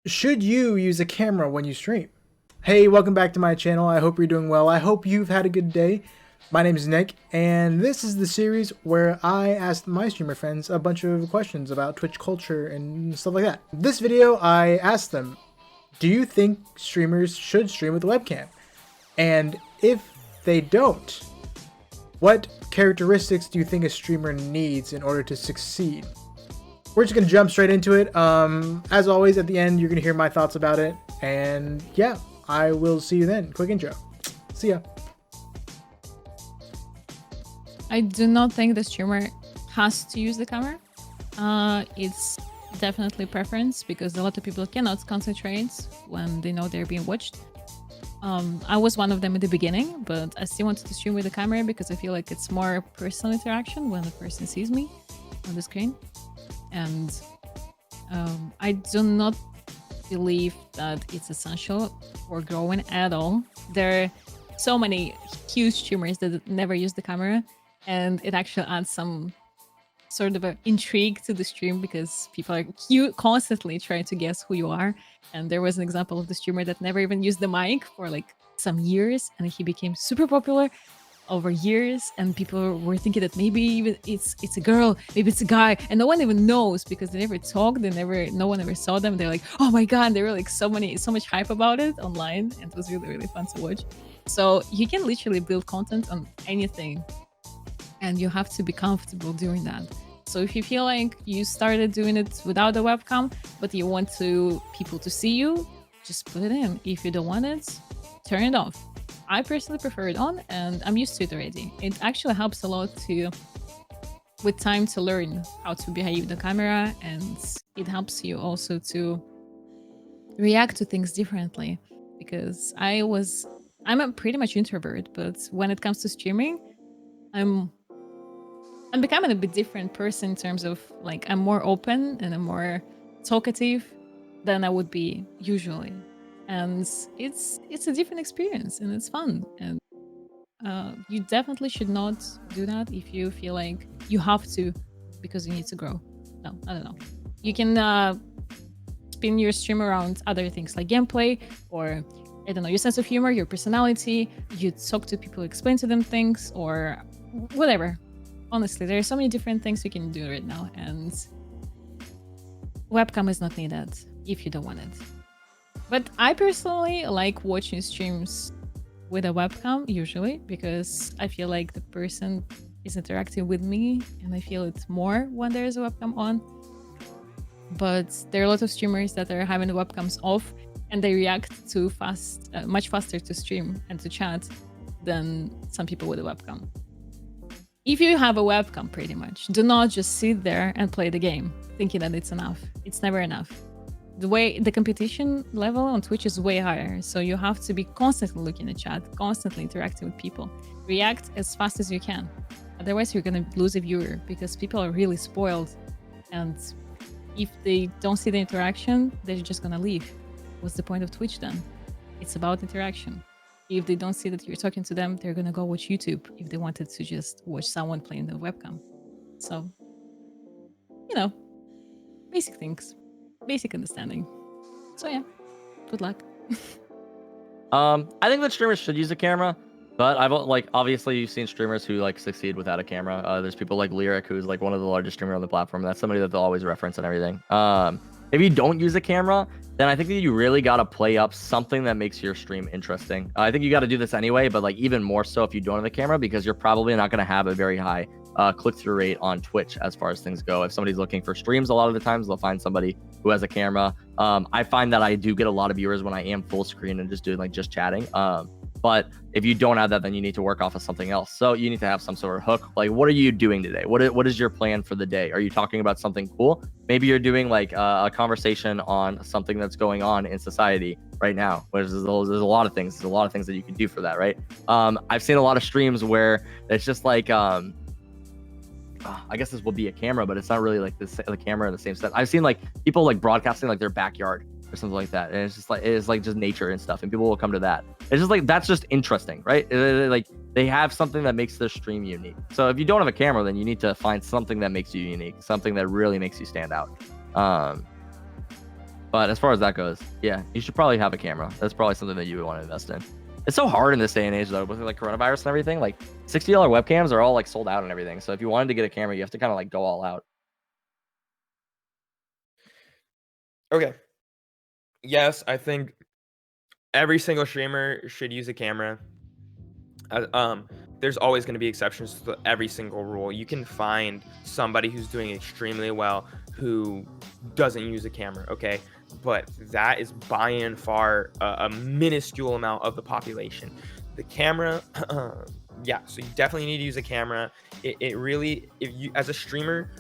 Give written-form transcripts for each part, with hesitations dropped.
Should you use a camera when you stream? Hey, welcome back to my channel. I hope you're doing well. I hope you've had a good day. My name is Nick, and this is the series where I asked my streamer friends a bunch of questions about Twitch culture and stuff like that. This video, I asked them, do you think streamers should stream with a webcam? And if they don't, what characteristics do you think a streamer needs in order to succeed? We're just gonna jump straight into it. As always, at the end, you're gonna hear my thoughts about it. And yeah, I will see you then. Quick intro. See ya. I do not think the streamer has to use the camera. It's definitely preference because a lot of people cannot concentrate when they know they're being watched. I was one of them in the beginning, but I still wanted to stream with the camera because I feel like it's more personal interaction when the person sees me on the screen. And I do not believe that it's essential for growing at all. There are so many huge streamers that never use the camera, and it actually adds some sort of an intrigue to the stream because people are constantly trying to guess who you are. And there was an example of the streamer that never even used the mic for like some years, and he became super popular over years, and people were thinking that maybe even it's a girl, maybe it's a guy, and no one even knows because they never talked, no one ever saw them. They're like, oh my god, there were like so much hype about it online, and it was really fun to watch. So you can literally build content on anything, and you have to be comfortable doing that. So if you feel like you started doing it without a webcam, but you want people to see you, just put it in. If you don't want it, turn it off. I personally prefer it on, and I'm used to it already. It actually helps a lot with time to learn how to behave the camera, and it helps you also to react to things differently. Because I'm a pretty much introvert, but when it comes to streaming, I'm becoming a bit different person in terms of like I'm more open and I'm more talkative than I would be usually. And it's a different experience and it's fun, and you definitely should not do that if you feel like you have to because you need to grow. No, I don't know. You can spin your stream around other things like gameplay, or I don't know, your sense of humor, your personality. You talk to people, explain to them things, or whatever. Honestly, there are so many different things you can do right now, and webcam is not needed if you don't want it. But I personally like watching streams with a webcam usually because I feel like the person is interacting with me, and I feel it more when there is a webcam on. But there are a lot of streamers that are having the webcams off, and they react too fast, much faster to stream and to chat than some people with a webcam. If you have a webcam, pretty much, do not just sit there and play the game thinking that it's enough. It's never enough. The competition level on Twitch is way higher, so you have to be constantly looking at chat, constantly interacting with people. React as fast as you can. Otherwise, you're gonna lose a viewer because people are really spoiled, and if they don't see the interaction, they're just gonna leave. What's the point of Twitch then? It's about interaction. If they don't see that you're talking to them, they're gonna go watch YouTube if they wanted to just watch someone playing the webcam. So, you know, basic things. Basic understanding. So yeah, good luck. I think that streamers should use a camera, but I've like obviously you've seen streamers who like succeed without a camera. There's people like Lyric, who's like one of the largest streamers on the platform. That's somebody that they'll always reference and everything. If you don't use a camera, then I think that you really got to play up something that makes your stream interesting. I think you got to do this anyway, but like even more so if you don't have a camera, because you're probably not going to have a very high click-through rate on Twitch as far as things go. If somebody's looking for streams, a lot of the times they'll find somebody who has a camera. I find that I do get a lot of viewers when I am full screen and just doing like just chatting. But if you don't have that, then you need to work off of something else. So you need to have some sort of hook. Like, what are you doing today? What is your plan for the day? Are you talking about something cool? Maybe you're doing like a conversation on something that's going on in society right now. There's a lot of things. There's a lot of things that you can do for that, right? I've seen a lot of streams where it's just like I guess this will be a camera, but it's not really like the camera in the same sense. I've seen like people like broadcasting like their backyard or something like that, and it's like just nature and stuff, and people will come to that. It's just like that's just interesting, right? Like they have something that makes their stream unique. So if you don't have a camera, then you need to find something that makes you unique, something that really makes you stand out. But as far as that goes, yeah, you should probably have a camera. That's probably something that you would want to invest in. It's so hard in this day and age though, with like coronavirus and everything. Like $60 webcams are all like sold out and everything. So if you wanted to get a camera, you have to kind of like go all out. Okay. Yes, I think every single streamer should use a camera. There's always going to be exceptions to every single rule. You can find somebody who's doing extremely well who doesn't use a camera, okay? But that is by and far a minuscule amount of the population. The camera, yeah, so you definitely need to use a camera. It really, if you, as a streamer,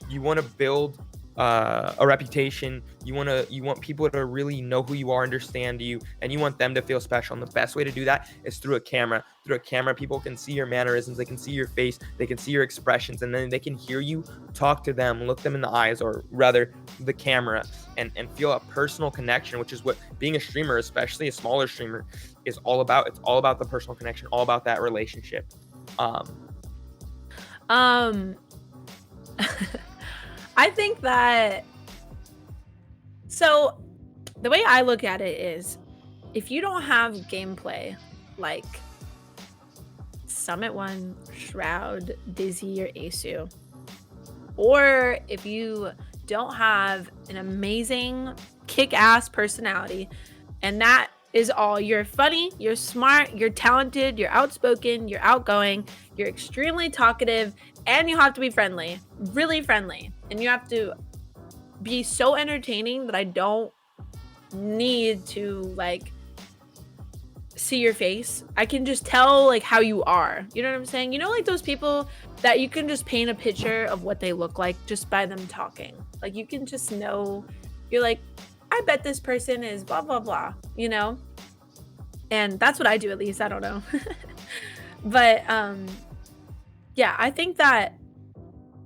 you want to build a reputation. You want people to really know who you are, understand you, and you want them to feel special. And the best way to do that is through a camera. Through a camera, people can see your mannerisms, they can see your face, they can see your expressions, and then they can hear you talk to them, look them in the eyes, or rather the camera, and feel a personal connection, which is what being a streamer, especially a smaller streamer, is all about. It's all about the personal connection, all about that relationship. I think that, so the way I look at it is, if you don't have gameplay like Summit 1, Shroud, Dizzy, or Asu, or if you don't have an amazing kick-ass personality, and that is all, you're funny, you're smart, you're talented, you're outspoken, you're outgoing, you're extremely talkative, and you have to be friendly, really friendly. And you have to be so entertaining that I don't need to like see your face. I can just tell like how you are. You know what I'm saying? You know, like those people that you can just paint a picture of what they look like just by them talking. Like you can just know, you're like, I bet this person is blah, blah, blah, you know? And that's what I do, at least. I don't know. But yeah, I think that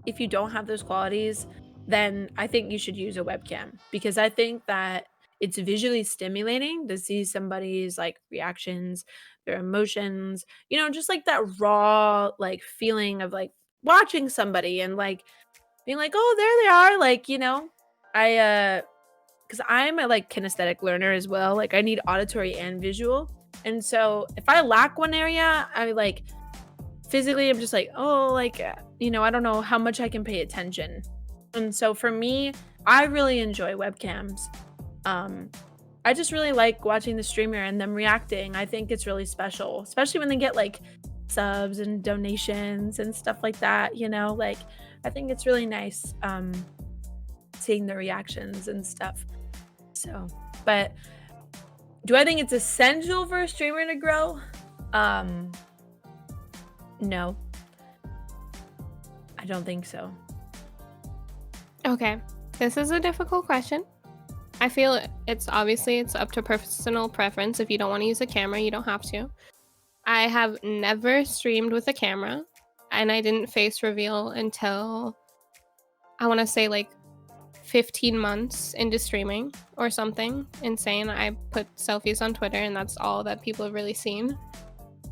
if you don't have those qualities, then I think you should use a webcam, because I think that it's visually stimulating to see somebody's like reactions, their emotions, you know, just like that raw like feeling of like watching somebody and like being like, oh, there they are. Like, you know, because I'm a like kinesthetic learner as well. Like I need auditory and visual. And so if I lack one area, I like physically I'm just like, oh, like, you know, I don't know how much I can pay attention. And so for me, I really enjoy webcams. I just really like watching the streamer and them reacting. I think it's really special, especially when they get like subs and donations and stuff like that, you know, like I think it's really nice seeing the reactions and stuff. So, but do I think it's essential for a streamer to grow? No, I don't think so. Okay, this is a difficult question. I feel it's up to personal preference. If you don't want to use a camera, you don't have to. I have never streamed with a camera, and I didn't face reveal until I want to say like 15 months into streaming or something insane. I put selfies on Twitter, and that's all that people have really seen.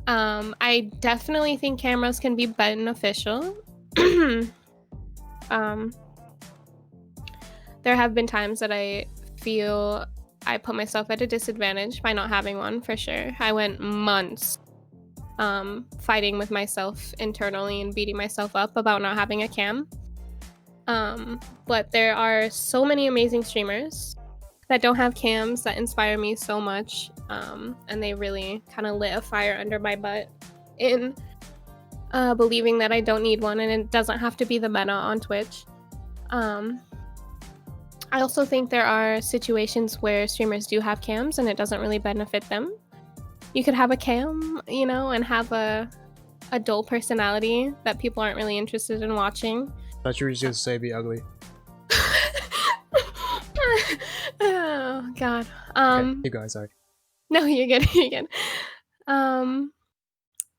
I definitely think cameras can be beneficial. There have been times that I feel I put myself at a disadvantage by not having one, for sure. I went months fighting with myself internally and beating myself up about not having a cam. But there are so many amazing streamers that don't have cams that inspire me so much, and they really kind of lit a fire under my butt in believing that I don't need one, and it doesn't have to be the meta on Twitch. I also think there are situations where streamers do have cams and it doesn't really benefit them. You could have a cam, you know, and have a dull personality that people aren't really interested in watching. I thought you were just gonna say be ugly. Oh god. Okay, keep going, sorry. No, you're good. You're good.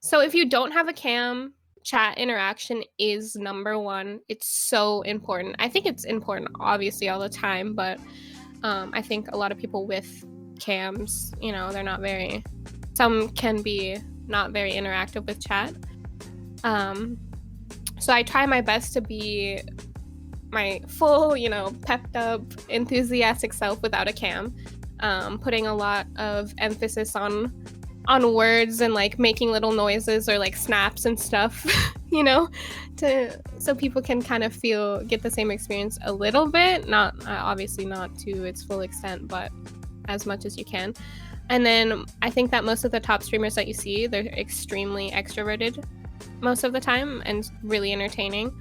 So if you don't have a cam, chat interaction is number one. It's so important. I think it's important obviously all the time, but I think a lot of people with cams, you know, they're not very, some can be not very interactive with chat. So I try my best to be my full, pepped up, enthusiastic self without a cam, putting a lot of emphasis on words and like making little noises or like snaps and stuff, so people can kind of get the same experience a little bit, not obviously not to its full extent, but as much as you can. And then I think that most of the top streamers that you see, they're extremely extroverted most of the time and really entertaining.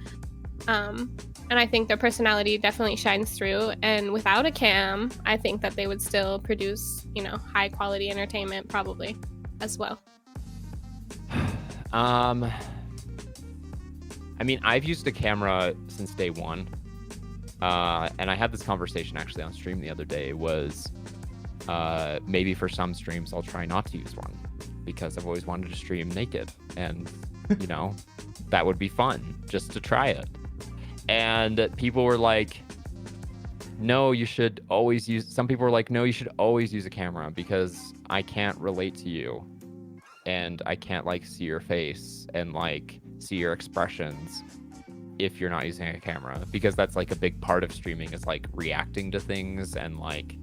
And I think their personality definitely shines through. And without a cam, I think that they would still produce, high quality entertainment probably as well. I mean, I've used a camera since day one. And I had this conversation actually on stream the other day, was maybe for some streams I'll try not to use one because I've always wanted to stream naked, and that would be fun just to try it. And people were like, no, you should always use, some people were like, no, you should always use a camera because I can't relate to you and I can't like see your face and like see your expressions if you're not using a camera, because that's like a big part of streaming is like reacting to things and like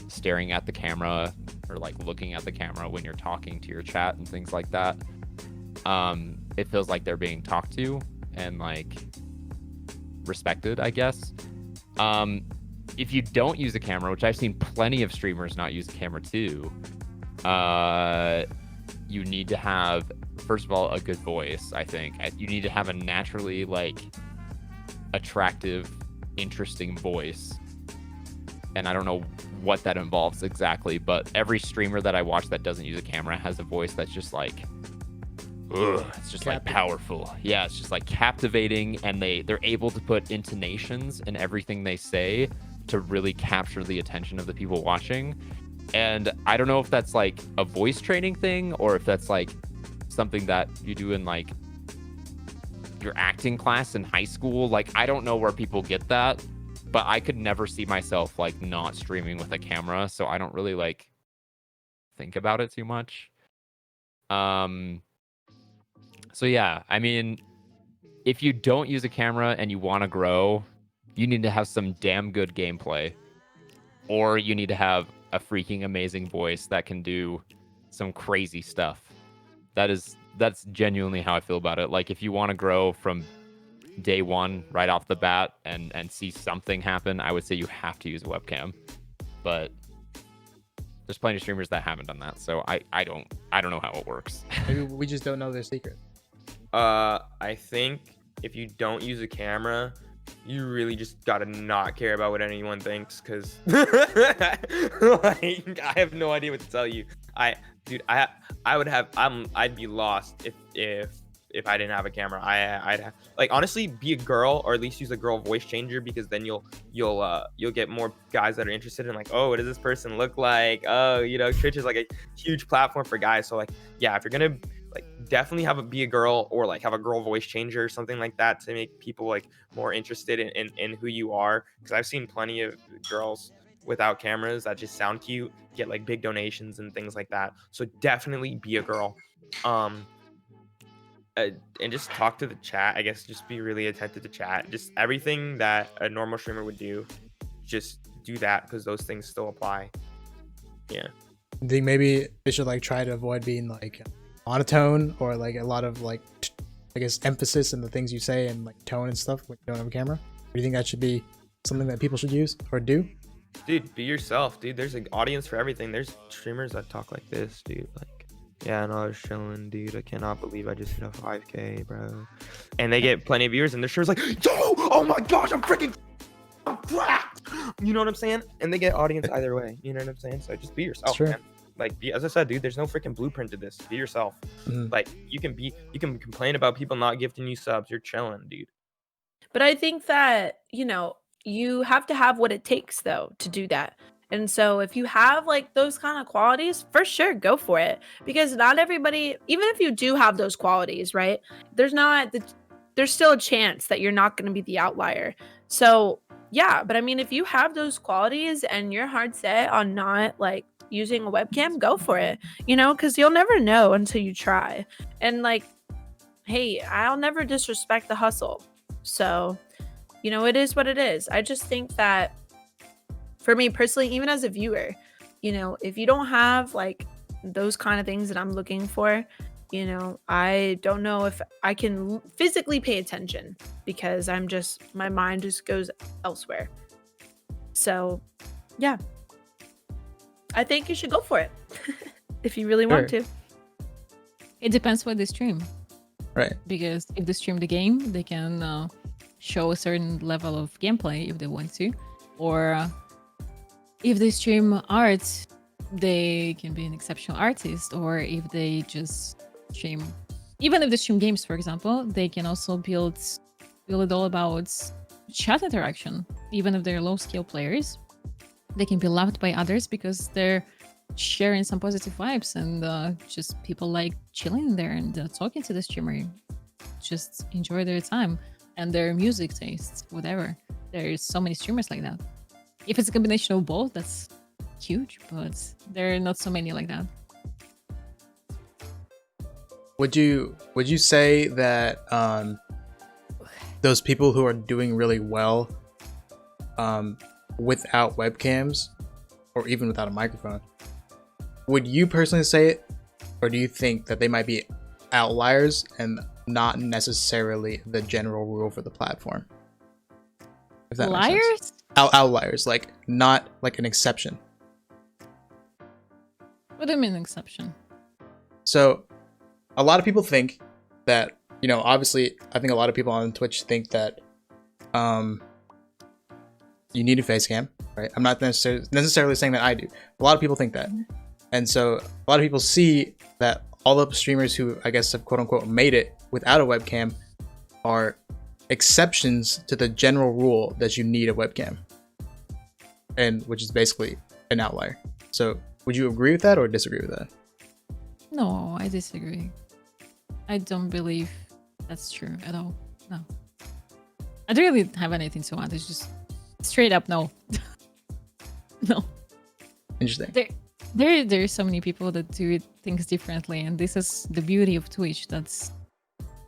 staring at the camera or like looking at the camera when you're talking to your chat and things like that. It feels like they're being talked to and like respected, I guess. If you don't use a camera, which I've seen plenty of streamers not use a camera too, you need to have, first of all, a good voice. I think you need to have a naturally like attractive, interesting voice. And I don't know what that involves exactly, but every streamer that I watch that doesn't use a camera has a voice that's just like, ugh, it's just like powerful. Yeah, it's just like captivating, and they're able to put intonations in everything they say to really capture the attention of the people watching. And I don't know if that's like a voice training thing or if that's like something that you do in like your acting class in high school. Like, I don't know where people get that, but I could never see myself like not streaming with a camera, so I don't really like think about it too much. So yeah, I mean, if you don't use a camera and you want to grow, you need to have some damn good gameplay, or you need to have a freaking amazing voice that can do some crazy stuff. That's genuinely how I feel about it. Like, if you want to grow from day one right off the bat and see something happen, I would say you have to use a webcam. But there's plenty of streamers that haven't done that, so I don't know how it works. Maybe we just don't know their secret. I think if you don't use a camera, you really just gotta not care about what anyone thinks, because like, I have no idea what to tell you. I'd be lost if I didn't have a camera. I'd have, like, honestly, be a girl, or at least use a girl voice changer, because then you'll get more guys that are interested in, like, oh, what does this person look like? Oh, Twitch is like a huge platform for guys. So like, yeah, if you're gonna like, definitely be a girl, or like have a girl voice changer or something like that to make people like more interested in who you are. Because I've seen plenty of girls without cameras that just sound cute, get like big donations and things like that. So definitely be a girl. And just talk to the chat. I guess just be really attentive to chat. Just everything that a normal streamer would do, just do that, because those things still apply. Yeah. I think maybe they should like try to avoid being like monotone, or like a lot of like I guess emphasis in the things you say and like tone and stuff when you don't have a camera. Or do you think that should be something that people should use or do? Dude, be yourself, dude. There's an audience for everything. There's streamers that talk like this, dude. Like, yeah, no, I was chilling, dude. I cannot believe I just hit a 5K, bro. And they get plenty of viewers, and their streamers like, yo, oh my gosh, I'm cracked. You know what I'm saying? And they get audience either way. You know what I'm saying? So just be yourself, man. Like, as I said, dude, there's no freaking blueprint to this. Be yourself. Like, you can complain about people not gifting you subs. You're chilling, dude. But I think that, you have to have what it takes, though, to do that. And so if you have like those kind of qualities, for sure, go for it. Because not everybody, even if you do have those qualities, right, there's still a chance that you're not going to be the outlier. So yeah, but I mean, if you have those qualities and you're hard set on not like using a webcam, go for it, because you'll never know until you try. And like, hey, I'll never disrespect the hustle. So, it is what it is. I just think that for me personally, even as a viewer, if you don't have like those kind of things that I'm looking for, I don't know if I can physically pay attention because my mind just goes elsewhere. So, yeah. I think you should go for it if you really want to. It depends what they stream. Right. Because if they stream the game, they can show a certain level of gameplay if they want to. Or if they stream art, they can be an exceptional artist. Or if they just stream, even if they stream games, for example, they can also build it all about chat interaction. Even if they're low skill players, they can be loved by others because they're sharing some positive vibes, and just people like chilling there and talking to the streamer, just enjoy their time and their music tastes, whatever. There's so many streamers like that. If it's a combination of both, that's huge, but there are not so many like that. Would you say that those people who are doing really well without webcams or even without a microphone, would you personally say it, or do you think that they might be outliers and not necessarily the general rule for the platform? If that makes sense. Liars? Outliers, like not like an exception. What do you mean exception? So a lot of people think that, obviously I think a lot of people on Twitch think that you need a face cam, right? I'm not necessarily saying that I do. A lot of people think that. And so a lot of people see that all the streamers who, I guess, have quote unquote made it without a webcam are exceptions to the general rule that you need a webcam, and which is basically an outlier. So would you agree with that or disagree with that? No, I disagree. I don't believe that's true at all. No. I don't really have anything to add. It's just straight up no. No. Interesting. There are so many people that do things differently, and this is the beauty of Twitch. That's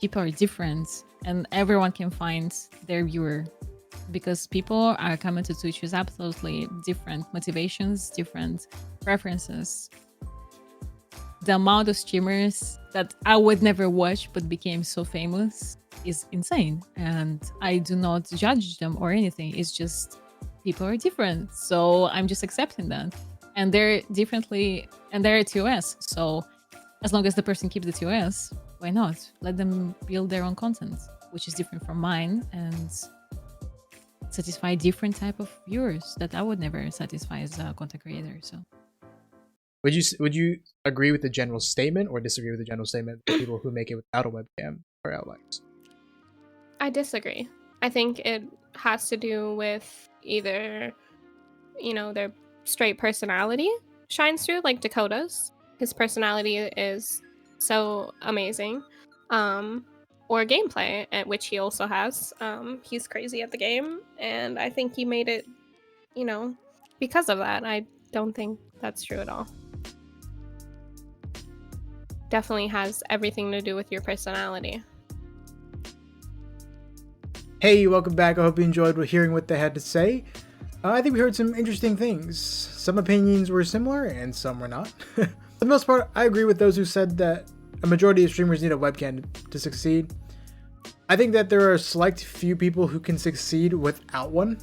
people are different, and everyone can find their viewer because people are coming to Twitch with absolutely different motivations, different preferences. The amount of streamers that I would never watch but became so famous is insane, and I do not judge them or anything. It's just people are different, so I'm just accepting that. And they're differently, and they're a TOS, so as long as the person keeps the TOS, why not? Let them build their own content, which is different from mine, and satisfy different type of viewers that I would never satisfy as a content creator. So would you agree with the general statement or disagree with the general statement that people who make it without a webcam are outliers? I disagree. I think it has to do with either, their straight personality shines through, like Dakota's. His personality is so amazing. Or gameplay, at which he also has. He's crazy at the game, and I think he made it, because of that. I don't think that's true at all. Definitely has everything to do with your personality. Hey, welcome back. I hope you enjoyed hearing what they had to say. I think we heard some interesting things. Some opinions were similar and some were not. For the most part, I agree with those who said that a majority of streamers need a webcam to succeed. I think that there are a select few people who can succeed without one.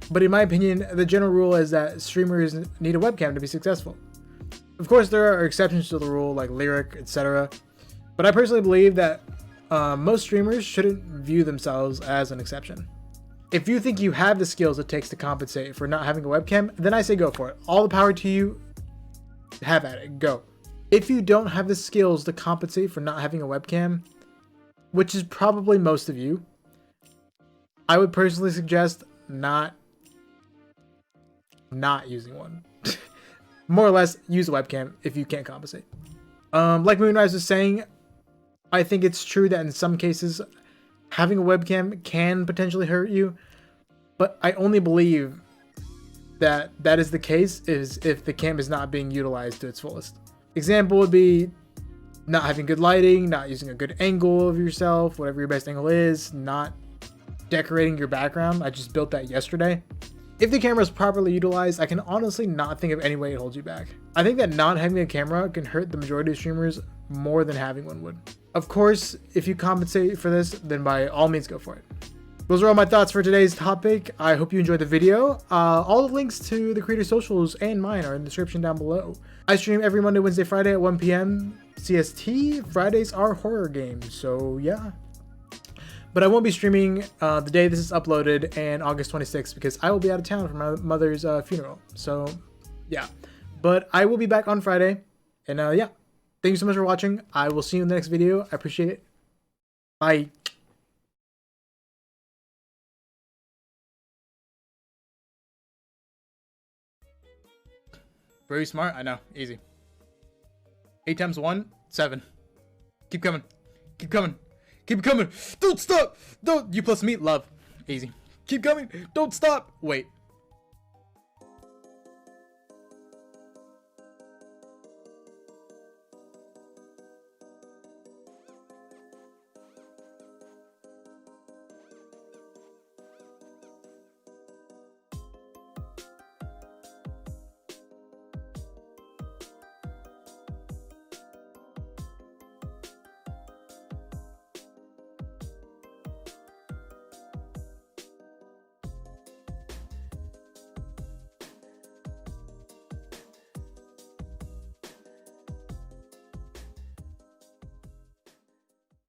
But in my opinion, the general rule is that streamers need a webcam to be successful. Of course, there are exceptions to the rule like Lyric, etc. But I personally believe that most streamers shouldn't view themselves as an exception. If you think you have the skills it takes to compensate for not having a webcam, then I say go for it. All the power to you. Have at it. Go. If you don't have the skills to compensate for not having a webcam, which is probably most of you, I would personally suggest not using one. More or less, use a webcam if you can't compensate. Like Moonrise was saying, I think it's true that in some cases, having a webcam can potentially hurt you, but I only believe that that is the case is if the cam is not being utilized to its fullest. Example would be not having good lighting, not using a good angle of yourself, whatever your best angle is, not decorating your background. I just built that yesterday. If the camera is properly utilized, I can honestly not think of any way it holds you back. I think that not having a camera can hurt the majority of streamers more than having one would. Of course, if you compensate for this, then by all means go for it. Those are all my thoughts for today's topic. I hope you enjoyed the video. All the links to the creator socials and mine are in the description down below. I stream every Monday, Wednesday, Friday at 1 p.m. CST. Fridays are horror games, so yeah. But I won't be streaming the day this is uploaded and August 26th because I will be out of town for my mother's funeral. So yeah, but I will be back on Friday. And yeah, thank you so much for watching. I will see you in the next video. I appreciate it. Bye. Very smart. I know. Easy. 8 times 1, 7. Keep coming. Keep coming. Keep coming. Don't stop. Don't. You plus me. Love. Easy. Keep coming. Don't stop. Wait.